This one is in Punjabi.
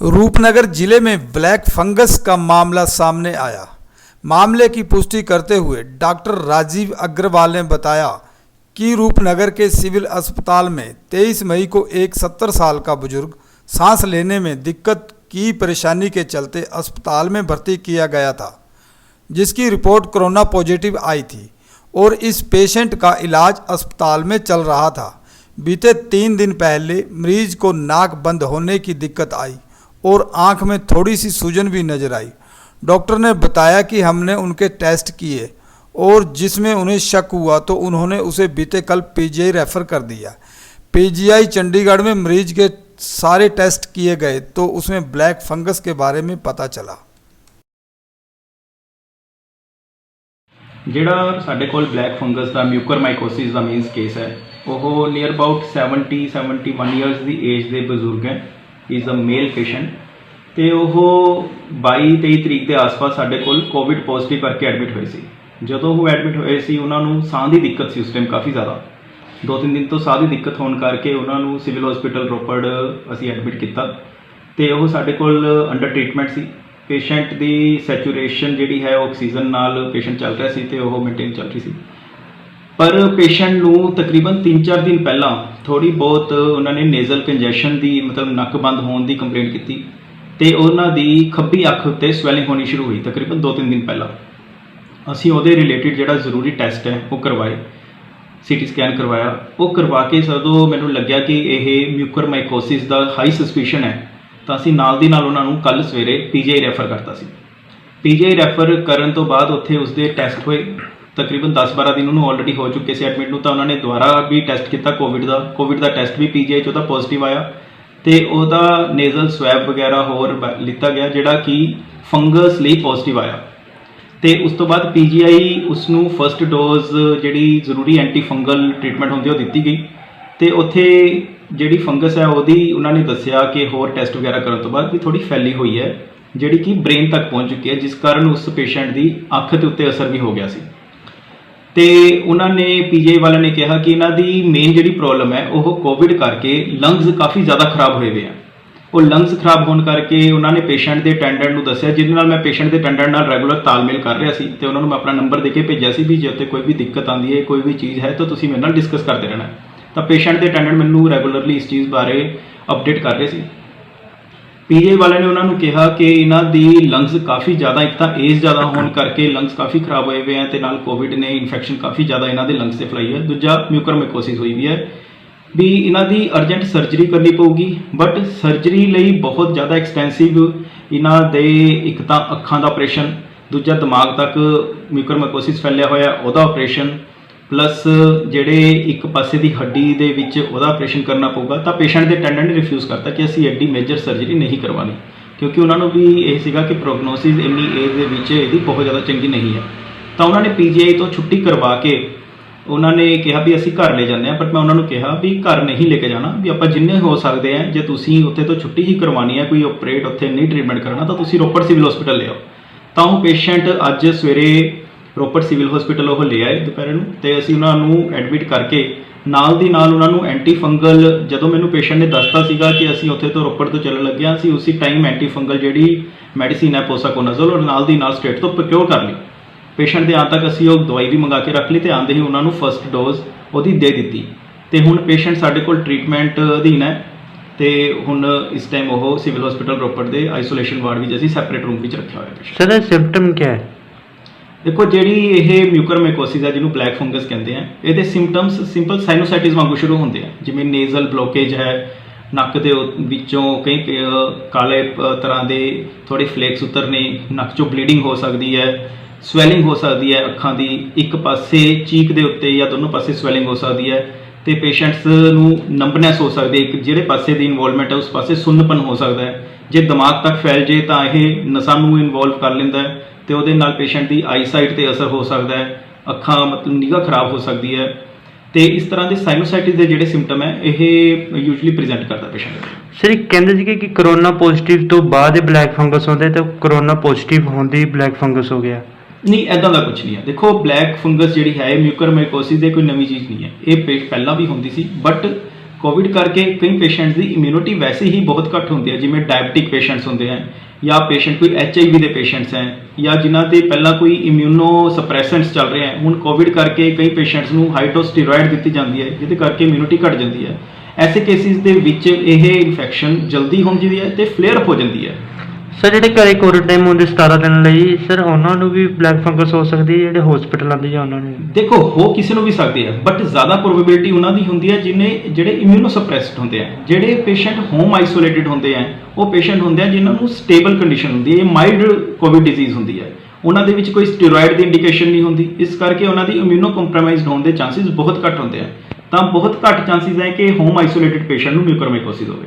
रूपनगर जिले में ब्लैक फंगस का मामला सामने आया। मामले की पुष्टि करते हुए डॉक्टर राजीव अग्रवाल ने बताया कि रूपनगर के सिविल अस्पताल में 23 मई को एक 70 साल का बुजुर्ग सांस लेने में दिक्कत की परेशानी के चलते अस्पताल में भर्ती किया गया था, जिसकी रिपोर्ट कोरोना पॉजिटिव आई थी और इस पेशेंट का इलाज अस्पताल में चल रहा था। बीते 3 दिन पहले मरीज को नाक बंद होने की दिक्कत आई और आंख में थोड़ी सी सूजन भी नजर आई। डॉक्टर ने बताया कि हमने उनके टेस्ट किए और जिसमें उन्हें शक हुआ तो उन्होंने उसे बीते कल पीजीआई रेफ़र कर दिया। पीजीआई चंडीगढ़ में मरीज के सारे टेस्ट किए गए तो उसमें ब्लैक फंगस के बारे में पता चला। ਜਿਹੜਾ ਸਾਡੇ ਕੋਲ ਬਲੈਕ ਫੰਗਸ ਦਾ ਮਿਊਕਰਮਾਈਕੋਸਿਸ ਦਾ ਮੇਨਸ ਕੇਸ ਹੈ, ਉਹ near about 71 years the age ਦੇ ਬਜ਼ੁਰਗ ਹੈ। ਇਜ਼ ਅ ਮੇਲ ਪੇਸ਼ੈਂਟ ਤੇ ਉਹ 22-23 ਤਰੀਕ ਦੇ ਆਸ-ਪਾਸ ਸਾਡੇ ਕੋਲ ਕੋਵਿਡ ਪੋਜ਼ਿਟਿਵ ਕਰਕੇ ਐਡਮਿਟ ਹੋਏ ਸੀ। ਜਦੋਂ ਉਹ ਐਡਮਿਟ ਹੋਏ ਸੀ ਉਹਨਾਂ ਨੂੰ ਸਾਹ ਦੀ ਦਿੱਕਤ ਸੀ ਉਸ ਟਾਈਮ ਕਾਫੀ ਜ਼ਿਆਦਾ। 2-3 ਦਿਨ ਤੋਂ ਸਾਹ ਦੀ ਦਿੱਕਤ ਹੋਣ ਕਰਕੇ ਉਹਨਾਂ ਨੂੰ ਸਿਵਲ ਹਸਪੀਟਲ ਰੋਪੜ ਅਸੀਂ ਐਡਮਿਟ ਕੀਤਾ ਤੇ ਉਹ ਸਾਡੇ ਕੋਲ ਅੰਡਰ ਟ੍ਰੀਟਮੈਂਟ ਸੀ। ਪੇਸ਼ੈਂਟ ਦੀ ਸੈਚੂਰੇਸ਼ਨ ਜਿਹੜੀ ਹੈ ਆਕਸੀਜਨ ਨਾਲ ਪੇਸ਼ੈਂਟ ਚੱਲ ਰਿਹਾ ਸੀ ਤੇ ਉਹ ਮੇਨਟੇਨ ਚੱਲ ਰਹੀ ਸੀ। ਪਰ ਪੇਸ਼ੈਂਟ ਨੂੰ ਤਕਰੀਬਨ 3-4 ਦਿਨ ਪਹਿਲਾਂ ਥੋੜੀ ਬਹੁਤ ਉਹਨਾਂ ਨੇ ਨੇਜ਼ਲ ਕੰਜੈਸ਼ਨ ਦੀ ਮਤਲਬ ਨੱਕ ਬੰਦ ਹੋਣ ਦੀ ਕੰਪਲੇਂਟ ਕੀਤੀ ਤੇ ਉਹਨਾਂ ਦੀ ਖੱਬੀ ਅੱਖ ਉੱਤੇ ਸਵੈਲਿੰਗ ਹੋਣੀ ਸ਼ੁਰੂ ਹੋਈ ਤਕਰੀਬਨ 2-3 ਦਿਨ ਪਹਿਲਾਂ। ਅਸੀਂ ਉਹਦੇ ਰਿਲੇਟਿਡ ਜਿਹੜਾ ਜ਼ਰੂਰੀ ਟੈਸਟ ਹੈ ਉਹ ਕਰਵਾਏ, ਸੀਟੀ ਸਕੈਨ ਕਰਵਾਇਆ। ਉਹ ਕਰਵਾ ਕੇ ਜਦੋਂ ਮੈਨੂੰ ਲੱਗਿਆ ਕਿ ਇਹ ਮਿਊਕਰਮਾਈਕੋਸਿਸ ਦਾ ਹਾਈ ਸਸਪੀਸ਼ਨ ਹੈ ਤਾਂ ਅਸੀਂ ਨਾਲ ਦੀ ਨਾਲ ਉਹਨਾਂ ਨੂੰ ਕੱਲ੍ਹ ਸਵੇਰੇ ਪੀਜੀਆਈ ਰੈਫਰ ਕਰਤਾ ਸੀ। ਪੀਜੀਆਈ ਰੈਫਰ ਕਰਨ ਤੋਂ ਬਾਅਦ ਉੱਥੇ ਉਸਦੇ ਟੈਸਟ ਹੋਏ, ਤਕਰੀਬਨ 10-12 ਦਿਨ ਉਹਨੂੰ ਆਲਰੇਡੀ ਹੋ ਚੁੱਕੇ ਸੀ ਐਡਮਿਟ ਨੂੰ। ਤਾਂ ਉਹਨਾਂ ਨੇ ਦੁਬਾਰਾ ਵੀ ਟੈਸਟ ਕੀਤਾ ਕੋਵਿਡ ਦਾ ਟੈਸਟ ਵੀ ਪੀਜੀਆਈ 'ਚ ਉਹਦਾ ਪੋਜ਼ੀਟਿਵ ਆਇਆ ਤੇ ਉਹਦਾ ਨੇਜ਼ਲ ਸਵੈਬ ਵਗੈਰਾ ਹੋਰ ਲਿੱਤਾ ਗਿਆ ਜਿਹੜਾ ਕਿ ਫੰਗਸ ਲਈ ਪੋਜ਼ਿਟਿਵ ਆਇਆ। ਤੇ ਉਸ ਤੋਂ ਬਾਅਦ ਪੀਜੀਆਈ ਉਸ ਨੂੰ ਫਸਟ ਡੋਜ਼ ਜਿਹੜੀ ਜ਼ਰੂਰੀ ਐਂਟੀ ਫੰਗਲ ਟ੍ਰੀਟਮੈਂਟ ਹੁੰਦੀ ਉਹ ਦਿੱਤੀ ਗਈ ਤੇ ਉੱਥੇ ਜਿਹੜੀ ਫੰਗਸ ਹੈ ਉਹਦੀ ਉਹਨਾਂ ਨੇ ਦੱਸਿਆ ਕਿ ਹੋਰ ਟੈਸਟ ਵਗੈਰਾ ਕਰਨ ਤੋਂ ਬਾਅਦ ਵੀ ਥੋੜੀ ਫੈਲੀ ਹੋਈ ਹੈ ਜਿਹੜੀ ਕਿ ਬ੍ਰੇਨ ਤੱਕ ਪਹੁੰਚ ਚੁੱਕੀ ਹੈ, ਜਿਸ ਕਾਰਨ ਉਸ ਪੇਸ਼ੈਂਟ ਦੀ ਅੱਖ ਦੇ ਉੱਤੇ ਅਸਰ ਵੀ ਹੋ ਗਿਆ ਸੀ। ਤੇ ਉਹਨਾਂ ਨੇ ਪੀਜੀਆਈ ਵਾਲਿਆਂ ਨੇ ਕਿਹਾ ਕਿ ਇਹਨਾਂ ਦੀ ਮੇਨ ਜਿਹੜੀ ਪ੍ਰੋਬਲਮ ਹੈ ਉਹ ਕੋਵਿਡ ਕਰਕੇ ਲੰਗਸ ਕਾਫੀ ਜ਼ਿਆਦਾ ਖਰਾਬ ਹੋਏ ਹੋਏ ਆ। ਉਹ ਲੰਗਸ ਖਰਾਬ ਹੋਣ ਕਰਕੇ ਉਹਨਾਂ ਨੇ ਪੇਸ਼ੈਂਟ ਦੇ ਅਟੈਂਡੈਂਟ ਨੂੰ ਦੱਸਿਆ, ਜਿਹਦੇ ਨਾਲ ਮੈਂ ਪੇਸ਼ੈਂਟ ਦੇ ਅਟੈਂਡੈਂਟ ਨਾਲ ਰੈਗੂਲਰ ਤਾਲਮੇਲ ਕਰ ਰਿਹਾ ਸੀ ਤੇ ਉਹਨਾਂ ਨੂੰ ਮੈਂ ਆਪਣਾ ਨੰਬਰ ਦੇ ਕੇ ਭੇਜਿਆ ਸੀ ਵੀ ਜੇ ਉੱਤੇ ਕੋਈ ਵੀ ਦਿੱਕਤ ਆਉਂਦੀ ਹੈ, ਕੋਈ ਵੀ ਚੀਜ਼ ਹੈ ਤਾਂ ਤੁਸੀਂ ਮੇਰੇ ਨਾਲ ਡਿਸਕਸ ਕਰਦੇ ਰਹਿਣਾ। ਤਾਂ ਪੇਸ਼ੈਂਟ ਦੇ ਅਟੈਂਡੈਂਟ ਮੈਨੂੰ ਰੈਗੂਲਰਲੀ ਇਸ ਚੀਜ਼ ਬਾਰੇ ਅਪਡੇਟ ਕਰ ਰਹੇ ਸੀ। ਪੀਜੀਆਈ ਵਾਲਿਆਂ ਨੇ ਉਹਨਾਂ ਨੂੰ ਕਿਹਾ ਕਿ ਇਹਨਾਂ ਦੀ ਲੰਗਸ ਕਾਫੀ ਜ਼ਿਆਦਾ, ਇੱਕ ਤਾਂ ਏਜ ਜ਼ਿਆਦਾ ਹੋਣ ਕਰਕੇ ਲੰਗਸ ਕਾਫੀ ਖਰਾਬ ਹੋਏ ਹੋਏ ਆ ਤੇ ਨਾਲ ਕੋਵਿਡ ਨੇ ਇਨਫੈਕਸ਼ਨ ਕਾਫੀ ਜ਼ਿਆਦਾ ਇਹਨਾਂ ਦੇ ਲੰਗਸ 'ਤੇ ਫੈਲਾਈ ਹੈ। ਦੂਜਾ ਮਿਊਕਰਮਾਈਕੋਸਿਸ ਹੋਈ ਵੀ ਹੈ ਵੀ ਇਹਨਾਂ ਦੀ ਅਰਜੈਂਟ ਸਰਜਰੀ ਕਰਨੀ ਪਊਗੀ, ਬਟ ਸਰਜਰੀ ਲਈ ਬਹੁਤ ਜ਼ਿਆਦਾ ਐਕਸਟੈਂਸਿਵ ਇਹਨਾਂ ਦੇ ਇੱਕ ਤਾਂ ਅੱਖਾਂ ਦਾ ਆਪਰੇਸ਼ਨ, ਦੂਜਾ ਦਿਮਾਗ ਤੱਕ ਮਿਊਕਰਮਾਈਕੋਸਿਸ ਫੈਲਿਆ ਹੋਇਆ ਉਹਦਾ ਆਪਰੇਸ਼ਨ, ਪਲੱਸ ਜਿਹੜੇ ਇੱਕ ਪਾਸੇ ਦੀ ਹੱਡੀ ਦੇ ਵਿੱਚ ਉਹਦਾ ਆਪਰੇਸ਼ਨ ਕਰਨਾ ਪਊਗਾ। ਤਾਂ ਪੇਸ਼ੈਂਟ ਦੇ ਅਟੈਂਡੈਂਟ ਨੇ ਰਿਫਿਊਜ਼ ਕਰਤਾ ਕਿ ਅਸੀਂ ਐਡੀ ਮੇਜਰ ਸਰਜਰੀ ਨਹੀਂ ਕਰਵਾਉਣੀ, ਕਿਉਂਕਿ ਉਹਨਾਂ ਨੂੰ ਵੀ ਇਹ ਸੀਗਾ ਕਿ ਪ੍ਰੋਗਨੋਸਿਸ ਇੰਨੀ ਏਜ ਦੇ ਵਿੱਚ ਇਹਦੀ ਬਹੁਤ ਜ਼ਿਆਦਾ ਚੰਗੀ ਨਹੀਂ ਹੈ। ਤਾਂ ਉਹਨਾਂ ਨੇ ਪੀਜੀਆਈ ਤੋਂ ਛੁੱਟੀ ਕਰਵਾ ਕੇ ਉਹਨਾਂ ਨੇ ਕਿਹਾ ਵੀ ਅਸੀਂ ਘਰ ਲੈ ਜਾਂਦੇ ਹਾਂ, ਪਰ ਮੈਂ ਉਹਨਾਂ ਨੂੰ ਕਿਹਾ ਵੀ ਘਰ ਨਹੀਂ ਲੈ ਕੇ ਜਾਣਾ, ਵੀ ਆਪਾਂ ਜਿੰਨੇ ਹੋ ਸਕਦੇ ਆ ਜੇ ਤੁਸੀਂ ਉੱਥੇ ਤੋਂ ਛੁੱਟੀ ਹੀ ਕਰਵਾਉਣੀ ਹੈ, ਕੋਈ ਆਪਰੇਟ ਉੱਥੇ ਨਹੀਂ ਟ੍ਰੀਟਮੈਂਟ ਕਰਨਾ ਤਾਂ ਤੁਸੀਂ ਰੋਪੜ ਸਿਵਲ ਹਸਪੀਟਲ ਲਿਆਓ। ਤਾਂ ਉਹ ਪੇਸ਼ੈਂਟ ਅੱਜ ਸਵੇਰੇ ਰੋਪੜ ਸਿਵਲ ਹਸਪੀਟਲ ਉਹ ਲੈ ਆਏ ਦੁਪਹਿਰ ਨੂੰ ਤੇ ਅਸੀਂ ਉਹਨਾਂ ਨੂੰ ਐਡਮਿਟ ਕਰਕੇ ਨਾਲ ਦੀ ਨਾਲ ਉਹਨਾਂ ਨੂੰ ਐਂਟੀ ਫੰਗਲ, ਜਦੋਂ ਮੈਨੂੰ ਪੇਸ਼ੈਂਟ ਨੇ ਦੱਸਤਾ ਸੀਗਾ ਕਿ ਅਸੀਂ ਉੱਥੇ ਤੋਂ ਰੋਪੜ ਤੋਂ ਚੱਲਣ ਲੱਗੇ ਹਾਂ, ਅਸੀਂ ਉਸੇ ਟਾਈਮ ਐਂਟੀ ਫੰਗਲ ਜਿਹੜੀ ਮੈਡੀਸਿਨ ਹੈ ਪੋਸਾਕੋਨਾਜ਼ੋਲ ਔਰ ਨਾਲ ਦੀ ਨਾਲ ਸਟੇਟ ਤੋਂ ਪ੍ਰੋਕਿਓਰ ਕਰ ਲਈ। ਪੇਸ਼ੈਂਟ ਦੇ ਆਉਣ ਤੱਕ ਅਸੀਂ ਉਹ ਦਵਾਈ ਵੀ ਮੰਗਾ ਕੇ ਰੱਖ ਲਈ ਤੇ ਆਉਂਦੇ ਹੀ ਉਹਨਾਂ ਨੂੰ ਫਸਟ ਡੋਜ਼ ਉਹਦੀ ਦੇ ਦਿੱਤੀ ਤੇ ਹੁਣ ਪੇਸ਼ੈਂਟ ਸਾਡੇ ਕੋਲ ਟ੍ਰੀਟਮੈਂਟ ਅਧੀਨ ਹੈ ਤੇ ਹੁਣ ਇਸ ਟਾਈਮ ਉਹ ਸਿਵਲ ਹਸਪੀਟਲ ਰੋਪੜ ਦੇ ਆਈਸੋਲੇਸ਼ਨ ਵਾਰਡ ਵਿੱਚ ਅਸੀਂ ਸੈਪਰੇਟ ਰੂਮ ਵਿੱਚ ਰੱਖਿਆ ਹੋਇਆ ਪੇਸ਼ੈਂਟ। ਸਰ ਸਿੰਪਟਮ ਕੀ ਹੈ? ਦੇਖੋ, ਜਿਹੜੀ ਇਹ ਮਿਊਕਰਮਾਈਕੋਸਿਸ ਹੈ ਜਿਹਨੂੰ ਬਲੈਕ ਫੰਗਸ ਕਹਿੰਦੇ ਆ, ਇਹਦੇ ਸਿੰਪਟਮਸ ਸਿੰਪਲ ਸਾਈਨੋਸਾਈਟਿਸ ਵਾਂਗੂ ਸ਼ੁਰੂ ਹੁੰਦੇ ਆ, ਜਿਵੇਂ ਨੇਜ਼ਲ ਬਲੋਕੇਜ ਹੈ, ਨੱਕ ਦੇ ਵਿੱਚੋਂ ਕਈ ਕਾਲੇ ਤਰ੍ਹਾਂ ਦੇ ਥੋੜੇ ਫਲੇਕਸ ਉਤਰਨੇ, ਨੱਕ 'ਚੋਂ ਬਲੀਡਿੰਗ ਹੋ ਸਕਦੀ ਹੈ, ਸਵੈਲਿੰਗ ਹੋ ਸਕਦੀ ਹੈ ਅੱਖਾਂ ਦੀ, ਇੱਕ ਪਾਸੇ ਚੀਕ ਦੇ ਉੱਤੇ ਜਾਂ ਦੋਨੋਂ ਪਾਸੇ ਸਵੈਲਿੰਗ ਹੋ ਸਕਦੀ ਹੈ ਤੇ ਪੇਸ਼ੈਂਟਸ ਨੂੰ ਨੰਬਨੈਸ ਹੋ ਸਕਦੀ ਹੈ, ਇੱਕ ਜਿਹੜੇ ਪਾਸੇ ਦੀ ਇਨਵੋਲਵਮੈਂਟ ਹੈ ਉਸ ਪਾਸੇ ਸੁੰਨਪਨ ਹੋ ਸਕਦਾ ਹੈ। ਜੇ ਦਿਮਾਗ ਤੱਕ ਫੈਲ ਜੇ ਤਾਂ ਇਹ ਨਸਾਂ ਨੂੰ ਇਨਵੋਲਵ ਕਰ ਲੈਂਦਾ ਹੈ ਤੇ ਉਹਦੇ ਨਾਲ ਪੇਸ਼ੈਂਟ ਦੀ ਆਈਸਾਈਟ ਤੇ ਅਸਰ ਹੋ ਸਕਦਾ ਹੈ, ਅੱਖਾਂ ਮਤਲਬ ਨਿਗਾਹ ਖਰਾਬ ਹੋ ਸਕਦੀ ਹੈ ਤੇ ਇਸ ਤਰ੍ਹਾਂ ਦੇ ਸਾਈਨੋਸਾਈਟਿਸ ਦੇ ਜਿਹੜੇ ਸਿੰਪਟਮ ਹੈ ਇਹ ਯੂਜੂਅਲੀ ਪ੍ਰੈਜ਼ੈਂਟ ਕਰਦਾ ਪੇਸ਼ੈਂਟ। ਸਰ ਕਹਿੰਦੇ ਸੀ ਕਿ ਕਰੋਨਾ ਪੋਜ਼ਿਟਿਵ ਤੋਂ ਬਾਅਦ ਇਹ ਬਲੈਕ ਫੰਗਸ ਹੁੰਦੇ ਤੇ ਕਰੋਨਾ ਪੋਜ਼ਿਟਿਵ ਹੁੰਦੀ ਬਲੈਕ ਫੰਗਸ ਹੋ ਗਿਆ। ਨਹੀਂ, ਇੱਦਾਂ ਦਾ ਕੁਝ ਨਹੀਂ ਹੈ। ਦੇਖੋ, ਬਲੈਕ ਫੰਗਸ ਜਿਹੜੀ ਹੈ ਮਿਊਕਰਮਾਈਕੋਸਿਸ ਦੇ ਕੋਈ ਨਵੀਂ ਚੀਜ਼ ਨਹੀਂ ਹੈ, ਇਹ ਪਹਿਲਾਂ ਵੀ ਹੁੰਦੀ ਸੀ, ਬਟ ਕੋਵਿਡ ਕਰਕੇ ਕਈ ਪੇਸ਼ੈਂਟਸ ਦੀ ਇਮਿਊਨਿਟੀ ਵੈਸੇ ਹੀ ਬਹੁਤ ਘੱਟ ਹੁੰਦੀ ਹੈ, ਜਿਵੇਂ ਡਾਇਬਟਿਕ ਪੇਸ਼ੈਂਟਸ ਹੁੰਦੇ ਹੈ ਜਾਂ ਪੇਸ਼ੈਂਟ ਕੋਈ HIV ਦੇ ਪੇਸ਼ੈਂਟਸ ਹੈ ਜਾਂ ਜਿਨ੍ਹਾਂ ਦੇ ਪਹਿਲਾਂ ਕੋਈ ਇਮਿਊਨੋ ਸਪਰੈਸੈਂਟਸ ਚੱਲ ਰਹੇ ਹੈ। ਹੁਣ ਕੋਵਿਡ ਕਰਕੇ ਕਈ ਪੇਸ਼ੈਂਟਸ ਨੂੰ ਹਾਈ ਡੋਜ਼ ਸਟੀਰੋਇਡ ਦਿੱਤੀ ਜਾਂਦੀ ਹੈ, ਜਿਹਦੇ ਕਰਕੇ ਇਮਿਊਨਿਟੀ ਘਟ ਜਾਂਦੀ ਹੈ। ਐਸੇ ਕੇਸਿਸ ਦੇ ਵਿੱਚ ਇਹ ਇਨਫੈਕਸ਼ਨ ਜਲਦੀ ਹੁੰਦੀ ਹੈ ਤੇ ਫਲੇਅਰ ਅਪ ਹੋ ਜਾਂਦੀ ਹੈ। ਸਰ ਜਿਹੜੇ ਘਰੇ ਕੁਆਰੰਟਾਈਨ ਹੁੰਦੇ 17 ਦਿਨ ਲਈ, ਸਰ ਉਹਨਾਂ ਨੂੰ ਵੀ ਬਲੈਕ ਫੰਗਸ ਹੋ ਸਕਦੀ ਹੈ, ਜਿਹੜੇ ਹਸਪੀਟਲ ਆਉਂਦੇ ਜਾਂ ਉਹਨਾਂ ਨੂੰ? ਦੇਖੋ, ਹੋ ਕਿਸੇ ਨੂੰ ਵੀ ਸਕਦੀ ਹੈ, ਬਟ ਜ਼ਿਆਦਾ ਪ੍ਰੋਬੇਬਿਲਿਟੀ ਉਹਨਾਂ ਦੀ ਹੁੰਦੀ ਹੈ ਜਿਹੜੇ ਇਮਿਊਨੋ ਸਪਰੈਸਡ ਹੁੰਦੇ ਆ। ਜਿਹੜੇ ਪੇਸ਼ੈਂਟ ਹੋਮ ਆਈਸੋਲੇਟਿਡ ਹੁੰਦੇ ਆ, ਉਹ ਪੇਸ਼ੈਂਟ ਹੁੰਦੇ ਆ ਜਿਨ੍ਹਾਂ ਨੂੰ ਸਟੇਬਲ ਕੰਡੀਸ਼ਨ ਹੁੰਦੀ ਹੈ, ਮਾਈਲਡ ਕੋਵਿਡ ਡਿਜ਼ੀਜ਼ ਹੁੰਦੀ ਹੈ। ਉਹਨਾਂ ਦੇ ਵਿੱਚ ਕੋਈ ਸਟੀਰੋਇਡ ਦੀ ਇੰਡੀਕੇਸ਼ਨ ਨਹੀਂ ਹੁੰਦੀ, ਇਸ ਕਰਕੇ ਉਹਨਾਂ ਦੀ ਇਮਿਊਨੋ ਕੰਪਰੋਮਾਈਜ਼ਡ ਹੋਣ ਦੇ ਚਾਂਸਿਸ ਬਹੁਤ ਘੱਟ ਹੁੰਦੇ ਆ। ਤਾਂ ਬਹੁਤ ਘੱਟ ਚਾਂਸਿਸ ਹੈ ਕਿ ਹੋਮ ਆਈਸੋਲੇਟਿਡ ਪੇਸ਼ੈਂਟ ਨੂੰ ਮਿਊਕਰਮਾਈਕੋਸਿਸ ਹੋਵੇ।